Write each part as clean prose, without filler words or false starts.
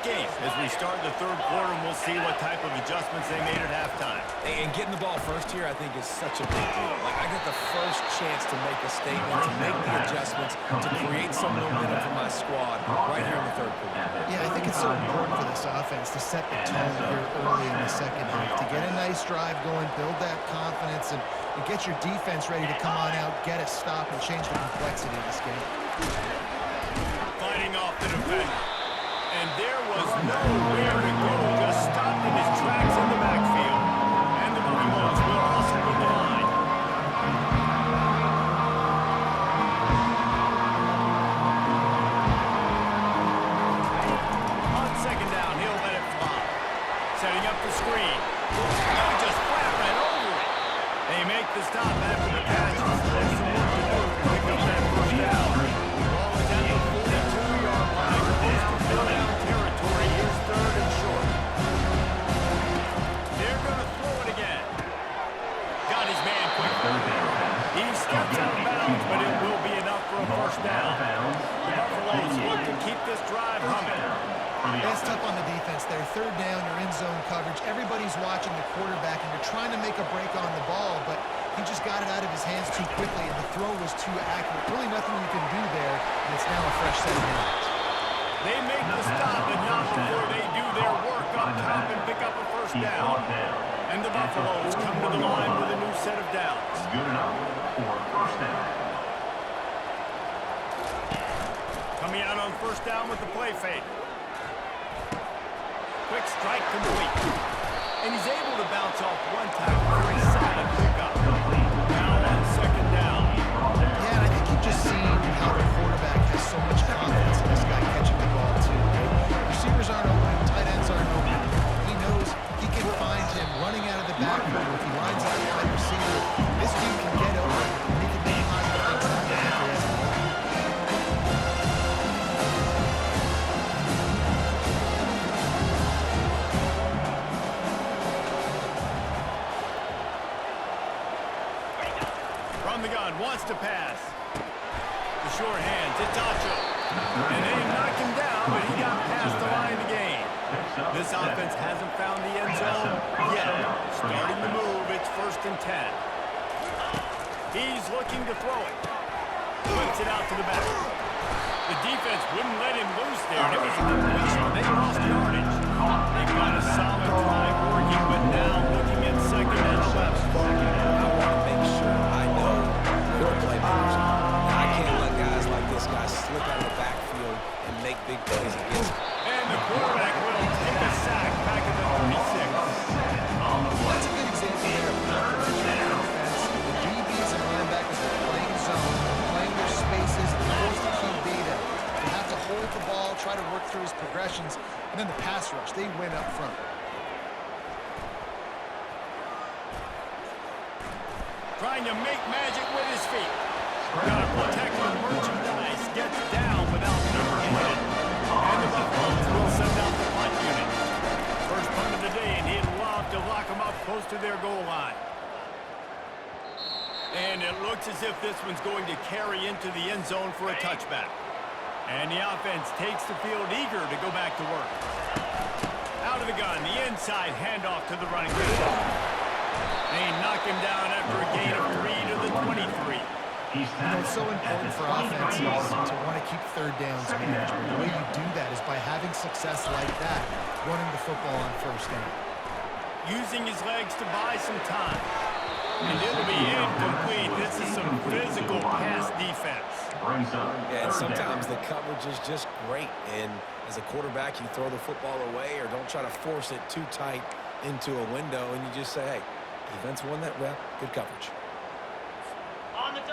game as we start the third quarter, and we'll see what type of adjustments they made at halftime. And getting the ball first here, I think, is such a big deal. Like, I get the first chance to make a statement, to make the adjustments, to create some momentum for my squad right here in the third quarter. Yeah, I think it's so important for this offense to set the tone here early in the second half, to get a nice drive going, build that confidence, and get your defense ready to come on out, get a stop, and change the complexity of this game. Fighting off the defender. And there was nowhere to go, just stopped in his tracks in the backfield. And the Buffaloes will also win the line. On second down, he'll let it fly. Setting up the screen. They just flat right over it. They make the stop after the catch. There's some work to do to pick up that first down. Ball is at the 42-yard line. Close to fill down territory. Here's third and short. They're going to throw it again. Got his man quickly. He steps out of bounds, but it will be enough for a first down. The Buffaloes look to keep this drive humming. That's tough on the defense there. Third down, you're in zone coverage. Everybody's watching the quarterback, and you're trying to make a break on the ball, but he just got it out of his hands too quickly, and the throw was too accurate. Really nothing you can do there, and it's now a fresh set of downs. They make the stop, but not before they do their work up top and pick up a first down. And the Buffaloes come to the line with a new set of downs. Good enough for a first down. Coming out on first down with the play fake. Quick strike complete. And he's able to bounce off one tackle for a solid pickup. Now on second down. Yeah, and I think you've just seen how the quarterback has so much confidence in this guy catching the ball, too. Receivers aren't open, tight ends aren't open. He knows he can find him running out of the backfield. If he lines up a wide receiver, this dude can get open. He can make positive things happen after he has the ball. From the gun, wants to pass. The short hands, it's Acho. And they knocked him down, but he got past the line of the game. This offense hasn't found the end zone yet. Starting to move, it's first and 10. He's looking to throw it. Flips it out to the back. The defense wouldn't let him loose there. It was a completion. They lost yardage. They've got a solid drive working, but now looking at second and 11. I want to make sure I know who the playmakers are. I can't let guys like this guy slip out of the backfield and make big plays against him. And the quarterback will take a sack back at the 36. That's a good example there of coverage on offense. The DBs and linebackers are playing zone, playing their spaces, and forced to keep data. They have to hold the ball, try to work through his progressions, and then the pass rush, they win up front. Trying to make magic with his feet. Got to protect the merchandise. Gets down without taking a hit. And the Buffaloes will send out the punt unit. First punt of the day, and he'd love to lock them up close to their goal line. And it looks as if this one's going to carry into the end zone for a touchback. And the offense takes the field eager to go back to work. Out of the gun, the inside handoff to the running back. They knock him down after a gain of 3 to the 23. You know, it's so important for offenses to want to keep third downs managed. But the way you do that is by having success like that, running the football on first down. Using his legs to buy some time. And it'll be incomplete. This is some physical pass defense. Yeah, and sometimes the coverage is just great. And as a quarterback, you throw the football away or don't try to force it too tight into a window, and you just say, hey, defense won that rep, good coverage.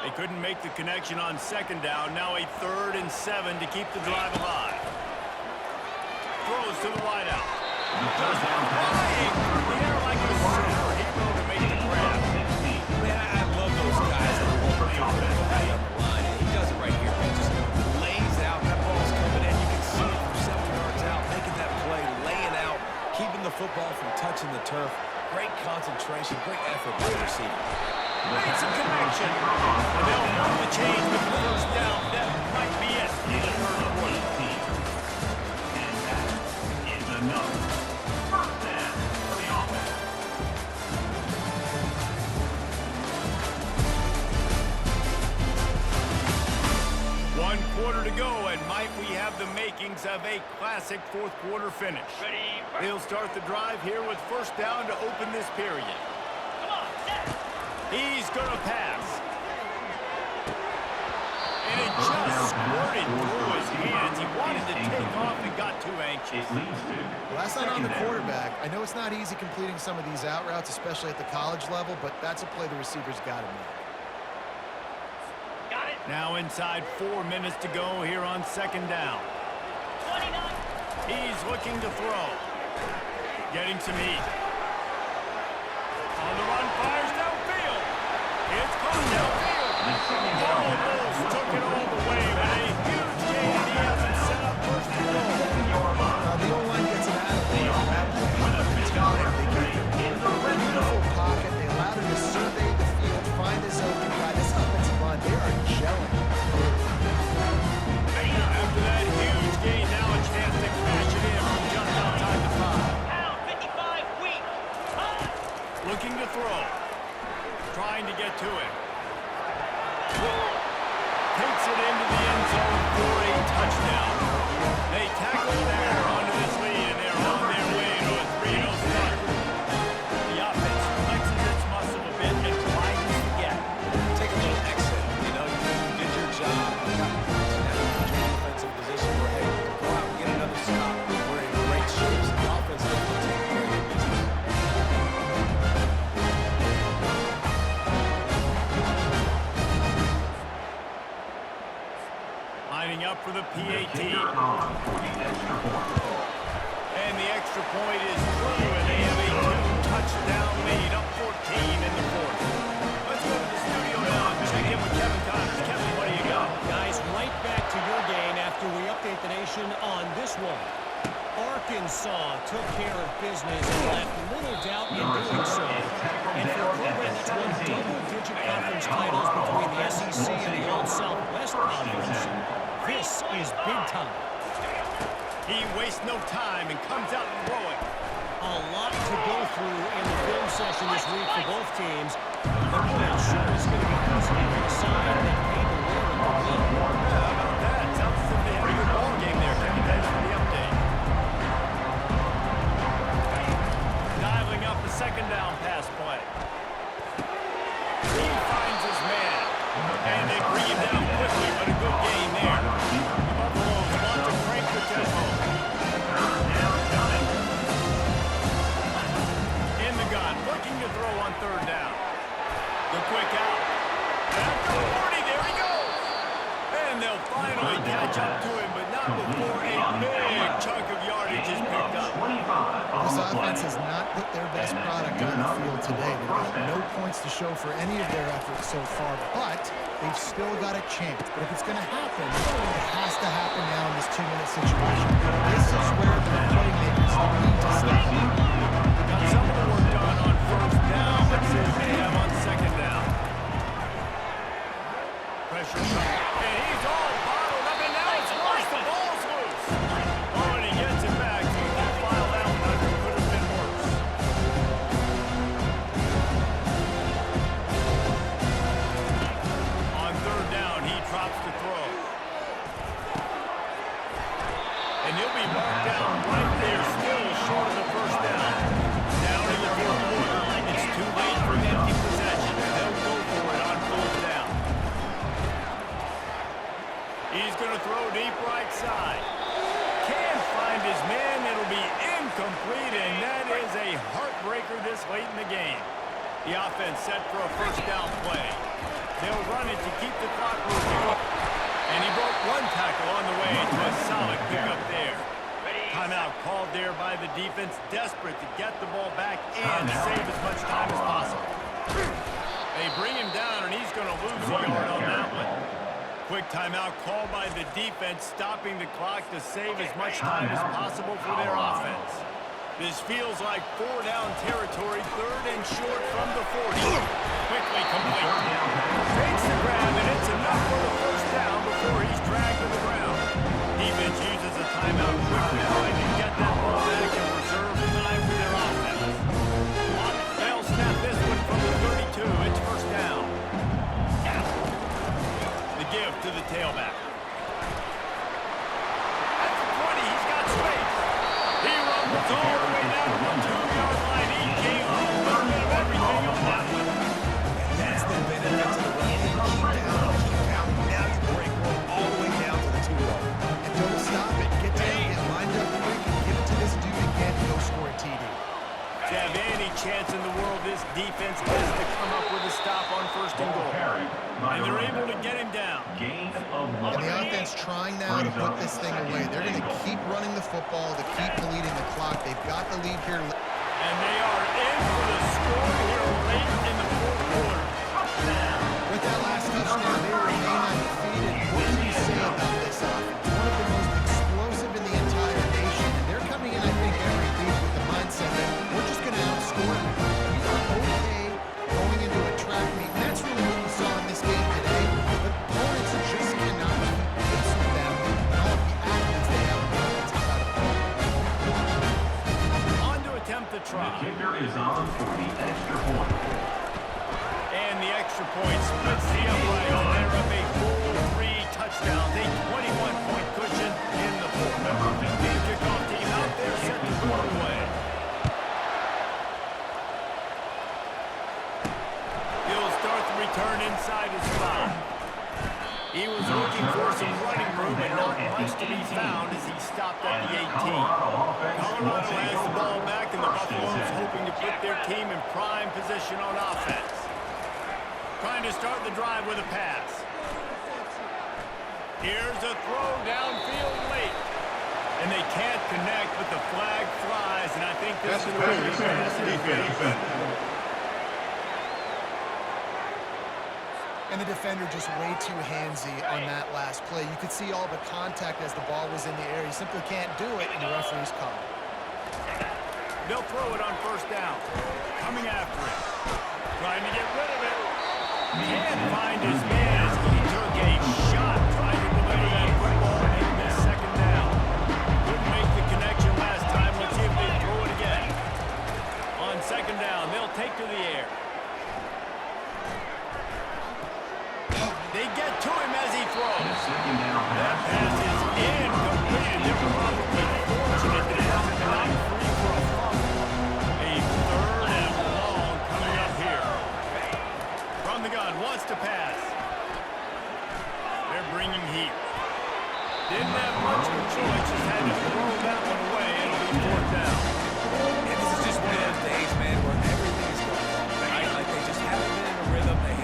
They couldn't make the connection on second down. Now a 3rd and 7 to keep the drive alive. Throws to the wideout. Just flying through the air like a superhero to make the grab. Man, I love those guys that won't bring everybody on the line. And he does it right here. He just lays out. That ball's coming in. You can see it from 7 yards out, making that play, laying out, keeping the football from touching the turf. Great concentration, great effort by the receiver. Makes a connection. And they'll move the chains with the first down. That might be it in the third quarter. enough. First down for the offense. 1 quarter to go, and might we have the makings of a classic fourth quarter finish. They'll start the drive here with first down to open this period. He's going to pass. And it just squirted through his hands. He wanted to take off and got too anxious. It leads to Well, that's not on the quarterback. I know it's not easy completing some of these out routes, especially at the college level, but that's a play the receiver's got to make. Now inside 4 minutes to go here on second down. He's looking to throw. Getting some heat. On the run, fires downfield. It's caught downfield. Almost took it all the way, but a huge gain. He hasn't set up first and goal. The O-line gets an attaboy on that play. Every time they get a beautiful pocket, they allow him to survey the field, find his open guy. This offensive line, they are gelling. After that huge gain, now a chance to cash it in from just outside the 5. Looking to throw. Trying to get to it. Takes it into the end zone for a touchdown. They tackle there onto this lead, and they're on their way to a 3-0 start. The offense flexes its muscle a bit and widens the gap. Take a little exit. You know, you did your job. You got points. Now you're in a defensive position where, hey, go out and get another stop. We're in great shape. So the offense definitely taking care of their business. Lining up for the PAT. kicker on for the extra point. And the extra point is through, and they have a 2-touchdown lead, up 14 in the fourth. Let's go to the studio now and check in with Kevin Connors. Kevin, what do you got? Guys, right back to your game after we update the nation on this one. Arkansas took care of business and left little doubt in doing so. And for a program that's won double-digit conference titles between the SEC and the Old Southwest Conference, this is big time. He wastes no time and comes out throwing. A lot to go through in the film session this week for both teams. But boy, it sure is going to be easy for the side that came away with the win. Yeah, how about that? Sounds as if they had a good ball game there, Kevin. Thanks for the update. Dialing up the second down pass play. He finds his man. And they bring him down quickly, but a good gain there. The Buffaloes want to crank the tempo. In the gun, looking to throw on third down. The quick out. Back to 40, there he goes. And they'll finally catch up to him, but not before a big chunk of yardage is picked up. This offense has not put their best product on the field today. They've got no points to show for any of their efforts so far, but they've still got a chance. But if it's going to happen, it has to happen now in this 2-minute situation. This is where the playmakers need to step up. Got some of the work done on first down. Let's see if they have on second down. Pressure coming. And he's all bottled up, and now it's lost. The ball's loose. Oh, and he gets it back. So he can file that one under. Could have been worse. On third down, he drops the throw. And he'll be marked down right there, still short of the first down. Down in the fourth quarter. It's too late for an empty possession. They'll go for it on fourth down. He's going to throw deep right side. Can't find his man. It'll be incomplete, and that is a heartbreaker this late in the game. The offense set for a first down play. They'll run it to keep the clock moving. And he broke one tackle on the way to a solid pickup there. Timeout called there by the defense, desperate to get the ball back and save as much time as possible. They bring him down, and he's going to lose a yard on that one. Quick timeout called by the defense, stopping the clock to save as much time as possible for their offense. This feels like 4-down territory, third and short from the 40. Quickly complete. Takes the grab, and it's enough for the first down before he's dragged to the ground. Defense uses a timeout quickly, trying to get that ball back chance in the world this defense has to come up with a stop on first and goal. And they're able to get him down. And the offense trying now to put this thing away. They're going to keep running the football, to keep deleting the clock. They've got the lead here. And they are in for the score here late in the fourth quarter. With that last touchdown, they remain undefeated. What can you say about this offense? One of the most explosive in the entire nation. And they're coming in, I think, every week with the mindset that we're just going to outscore them. We are okay going into a track meet. And that's really what we saw in this game today. But opponents just cannot keep pace with them. And all of the athletes they have on the offensive side of the ball. On to attempt the try. Kicker is on for the extra point. And the extra point splits the uprights, and they're up a full 3 touchdowns, a 21-point cushion in the fourth. The kickoff team out there set to move away. He'll start the return inside his 5. He was looking for some running room, and not much to be found as he stopped at the 18. Colorado has the ball back, and the Buffaloes hoping to put their team in prime position on offense. Trying to start the drive with a pass. Here's a throw downfield late. And they can't connect, but the flag flies, and I think this is going to be pass defense. And the defender just way too handsy on that last play. You could see all the contact as the ball was in the air. He simply can't do it, and the referee's called. They'll throw it on first down. Coming after it. Trying to get rid of it. Can't find his man as he took a shot trying to deliver that football and make this second down. Couldn't make the connection last time. Let's see if they throw it again. On second down, they'll take to the air. They get to him as he throws. That pass is incomplete. They're probably fortunate that it wasn't knocked free for a fumble. A third and long coming up here. From the gun, wants to pass. They're bringing heat. Didn't have much of a choice, just had to throw that one away. It'll be fourth down. And this is just one of those days, man, where everything is going wrong, right? Like they just haven't been in a rhythm. They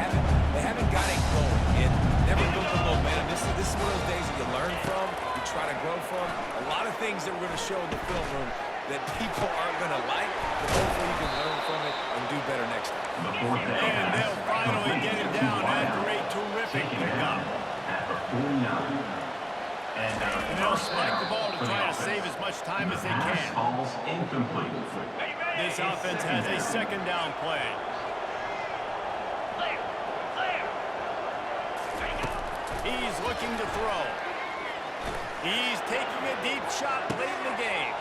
haven't got it going. It never built the momentum. This is one of those days that you learn from, you try to grow from. A lot of things that we're going to show in the film room that people aren't going to like, but hopefully you can learn from it and do better next time. And they'll finally get him down after a terrific pickup. And they'll spike the ball to try to save as much time as they can. Falls incomplete. This offense has a second down play. He's looking to throw. He's taking a deep shot late in the game.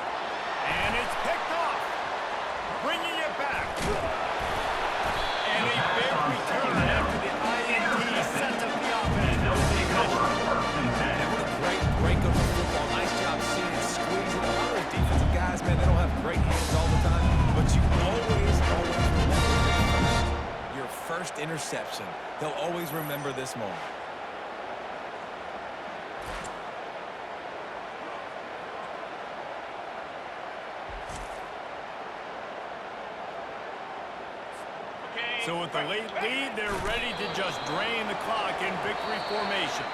And it's picked off. Bringing it back. And a big return after the INT sets up the offense. And what a great break of the football. Nice job seeing it, squeezing. A lot of those defensive guys, man, they don't have great hands all the time, but you always remember your first interception. They'll always remember this moment. So with the late lead, they're ready to just drain the clock in victory formation.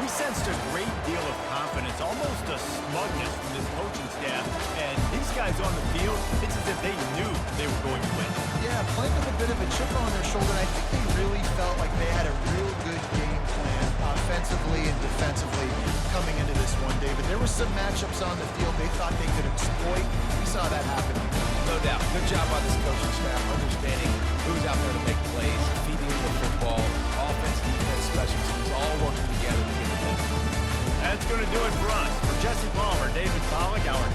We sensed a great deal of confidence, almost a smugness from this coaching staff. And these guys on the field, it's as if they knew they were going to win. Yeah, playing with a bit of a chip on their shoulder. I think they really felt like they had a real good game plan offensively and defensively coming into this one, David. There were some matchups on the field they thought they could exploit. We saw that happen. No doubt. Good job by this coaching staff, understanding who's out there to make plays, feeding the football, offense, defense, special teams, all working together to get it done. That's going to do it for us. For Jesse Palmer, David Pollack, our